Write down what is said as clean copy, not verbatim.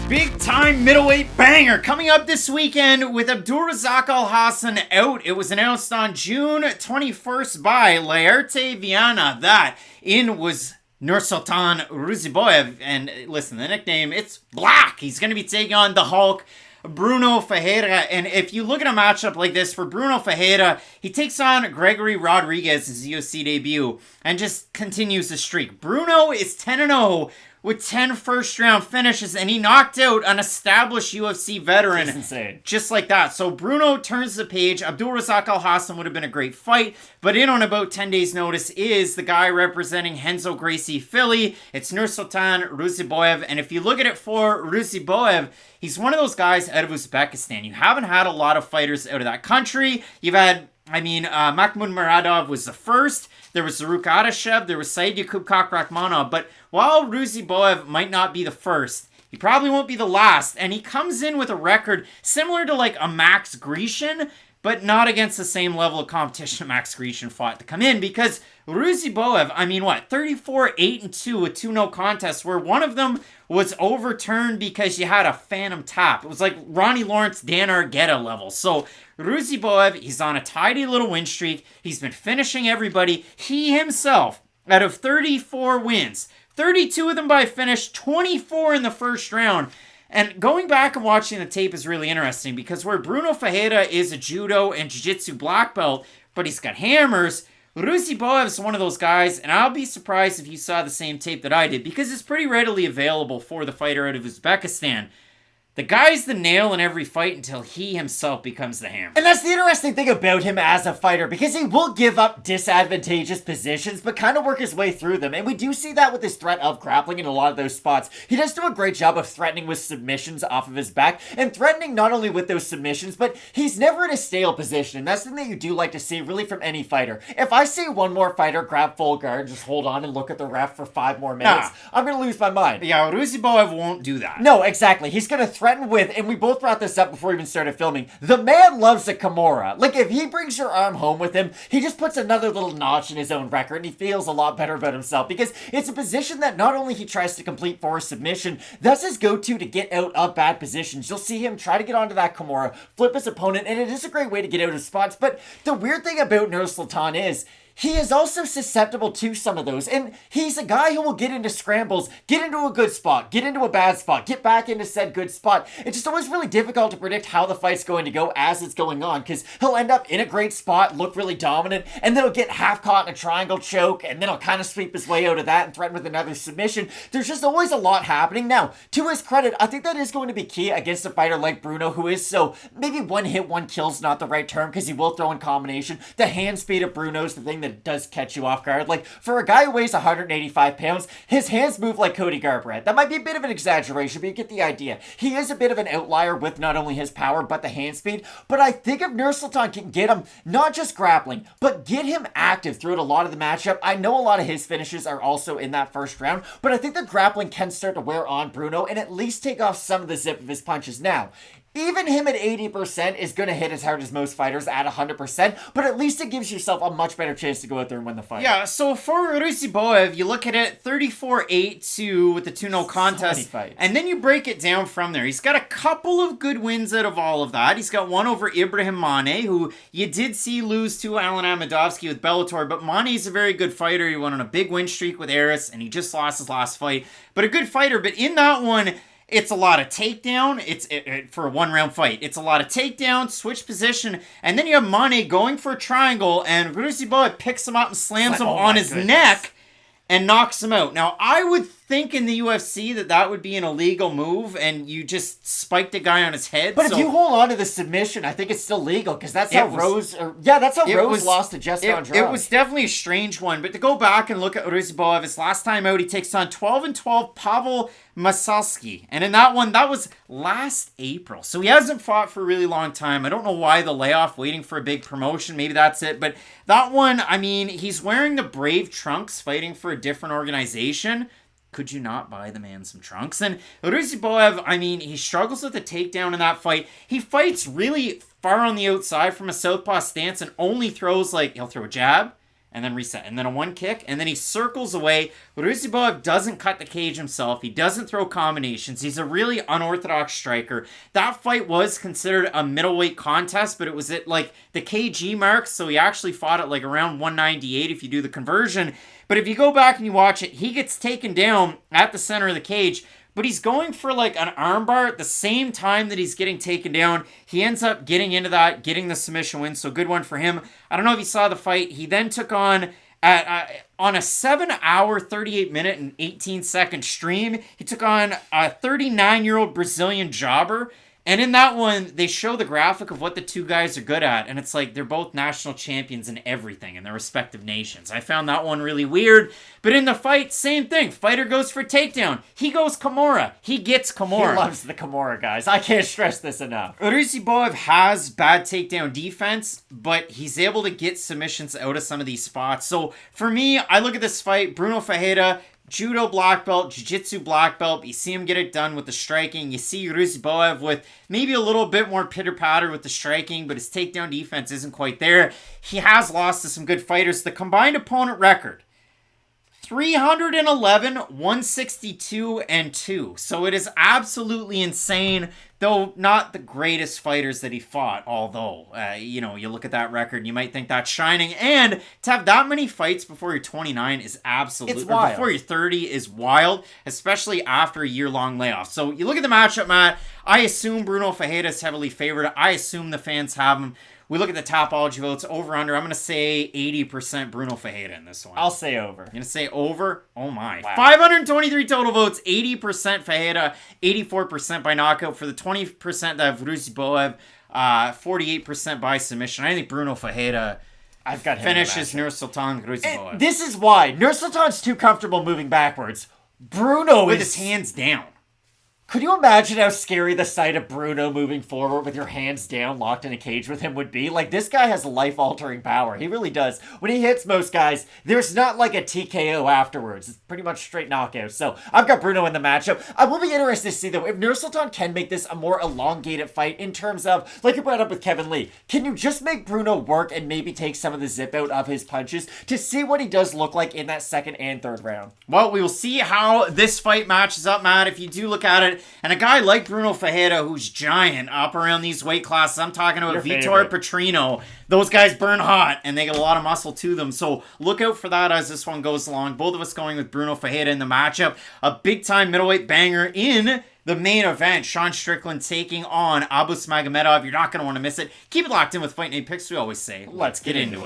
Big time middleweight banger coming up this weekend with Abdulrazak Alhassan out. It was announced on June 21st by Laerte Viana. That in was Nursulton Ruziboev. And listen, the nickname, it's Black. He's going to be taking on the Hulk, Brunno Ferreira. And if you look at a matchup like this for Brunno Ferreira, he takes on Gregory Rodriguez, his UFC debut, and just continues the streak. Brunno is 10-0 with 10 first-round finishes, and he knocked out an established UFC veteran. That's insane. Just like that. So Brunno turns the page. Abdulrazak Alhassan would have been a great fight, but in on about 10 days' notice is the guy representing Renzo Gracie Philly. It's Nursulton Ruziboev, and if you look at it for Ruziboev, he's one of those guys out of Uzbekistan. You haven't had a lot of fighters out of that country. You've had, Magomedov was the first. There was Zaruk Adashev. There was Said Yakub Kakrakhmanov. But while Ruziboev might not be the first, he probably won't be the last. And he comes in with a record similar to like a Max Grecian, but not against the same level of competition Max Grecian fought to come in. Because Ruziboev, 34-8-2 with 2 no contests, where one of them was overturned because you had a phantom tap. It was like Ronnie Lawrence, Dan Argueta level. So Ruziboev, he's on a tidy little win streak. He's been finishing everybody. He himself, out of 34 wins, 32 of them by finish, 24 in the first round. And going back and watching the tape is really interesting because where Brunno Ferreira is a judo and jiu-jitsu black belt, but he's got hammers, Ruziboev is one of those guys, and I'll be surprised if you saw the same tape that I did because it's pretty readily available for the fighter out of Uzbekistan. The guy's the nail in every fight until he himself becomes the hammer. And that's the interesting thing about him as a fighter, because he will give up disadvantageous positions, but kind of work his way through them. And we do see that with his threat of grappling in a lot of those spots. He does do a great job of threatening with submissions off of his back, and threatening not only with those submissions, but he's never in a stale position. And that's the thing that you do like to see, really, from any fighter. If I see one more fighter grab full guard, just hold on and look at the ref for 5 more minutes, I'm going to lose my mind. Yeah, Ruziboev won't do that. No, exactly. He's going to threaten with, and we both brought this up before we even started filming, the man loves a Kimura. Like, if he brings your arm home with him, he just puts another little notch in his own record, and he feels a lot better about himself, because it's a position that not only he tries to complete for a submission, that's his go-to to get out of bad positions. You'll see him try to get onto that Kimura, flip his opponent, and it is a great way to get out of spots. But the weird thing about Nursulton is, he is also susceptible to some of those, and he's a guy who will get into scrambles, get into a good spot, get into a bad spot, get back into said good spot. It's just always really difficult to predict how the fight's going to go as it's going on, because he'll end up in a great spot, look really dominant, and then he'll get half caught in a triangle choke, and then he'll kind of sweep his way out of that and threaten with another submission. There's just always a lot happening. Now, to his credit, I think that is going to be key against a fighter like Brunno, who is so, maybe one hit, one kill's not the right term, because he will throw in combination. The hand speed of Bruno's the thing that does catch you off guard. Like, for a guy who weighs 185 pounds, his hands move like Cody Garbrandt. That might be a bit of an exaggeration, but you get the idea. He is a bit of an outlier with not only his power, but the hand speed. But I think if Nursulton can get him, not just grappling, but get him active throughout a lot of the matchup. I know a lot of his finishes are also in that first round, but I think the grappling can start to wear on Brunno and at least take off some of the zip of his punches. Now, even him at 80% is going to hit as hard as most fighters at 100%, but at least it gives yourself a much better chance to go out there and win the fight. Yeah, so for Ruziboev, you look at it 34-8-2 with the 2-0 contest, and then you break it down from there. He's got a couple of good wins out of all of that. He's got one over Ibrahim Mane, who you did see lose to Alan Amadovsky with Bellator, but Mane's a very good fighter. He went on a big win streak with Eris, and he just lost his last fight. But a good fighter, but in that one, it's a lot of takedown. For a 1-round fight. It's a lot of takedown, switch position, and then you have Mane going for a triangle, and Ruziboev picks him up and slams him on his neck and knocks him out. Now, I would think in the UFC that would be an illegal move, and you just spiked a guy on his head. But if you hold on to the submission, I think it's still legal, because that's how Rose lost to Jess Von It was definitely a strange one, but to go back and look at Ruziboev, his last time out, he takes on 12-12 Pavel Masalski, and in that one, that was last April, so he hasn't fought for a really long time. I don't know why the layoff, waiting for a big promotion, maybe that's it, but that one, he's wearing the Brave trunks, fighting for a different organization. Could you not buy the man some trunks? And Ruziboev, he struggles with the takedown in that fight. He fights really far on the outside from a southpaw stance and only throws, he'll throw a jab, and then reset, and then a one kick, and then he circles away. Ruziboev doesn't cut the cage himself. He doesn't throw combinations. He's a really unorthodox striker. That fight was considered a middleweight contest, but it was at like the kg mark, so he actually fought at like around 198 if you do the conversion. But if you go back and you watch it, he gets taken down at the center of the cage, but he's going for like an armbar at the same time that he's getting taken down. He ends up getting into that, getting the submission win, so good one for him. I don't know if you saw the fight. He then took on a 7-hour, 38-minute, and 18-second stream, he took on a 39-year-old Brazilian jobber. And in that one, they show the graphic of what the two guys are good at. And it's like they're both national champions in everything in their respective nations. I found that one really weird. But in the fight, same thing. Fighter goes for takedown. He goes Kimura. He gets Kimura. He loves the Kimura, guys. I can't stress this enough. Ruziboev has bad takedown defense, but he's able to get submissions out of some of these spots. So for me, I look at this fight, Brunno Ferreira, Judo black belt, Jiu-Jitsu black belt. You see him get it done with the striking. You see Ruziboev with maybe a little bit more pitter-patter with the striking, but his takedown defense isn't quite there. He has lost to some good fighters. The combined opponent record, 311, 162, and 2. So it is absolutely insane, though not the greatest fighters that he fought, although, you look at that record and you might think that's shining. And to have that many fights before you're 29 is absolutely... It's wild. Before you're 30 is wild, especially after a year-long layoff. So you look at the matchup, Matt. I assume Brunno Ferreira is heavily favored. I assume the fans have him. We look at the Topology votes, over-under. I'm going to say 80% Brunno Ferreira in this one. I'll say over. You're going to say over? Oh, my. Wow. 523 total votes, 80% Ferreira, 84% by knockout. For the 20% that have Ruziboev, 48% by submission. I think Brunno Ferreira I've got him finishes Nursulton Ruziboev. And this is why. Nursultan's too comfortable moving backwards. Bruno with is... his hands down. Could you imagine how scary the sight of Bruno moving forward with your hands down, locked in a cage with him would be? Like, this guy has life-altering power. He really does. When he hits most guys, there's not like a TKO afterwards. It's pretty much straight knockout. So, I've got Bruno in the matchup. I will be interested to see, though, if Nursultan can make this a more elongated fight in terms of, like you brought up with Kevin Lee, can you just make Bruno work and maybe take some of the zip out of his punches to see what he does look like in that second and third round? Well, we will see how this fight matches up, Matt. If you do look at it, and a guy like Brunno Ferreira, who's giant up around these weight classes, I'm talking about Vitor Petrino. Those guys burn hot, and they get a lot of muscle to them. So look out for that as this one goes along. Both of us going with Brunno Ferreira in the matchup. A big-time middleweight banger in the main event. Sean Strickland taking on Ismagulov. You're not going to want to miss it. Keep it locked in with Fight Night Picks, we always say. Let's get into it.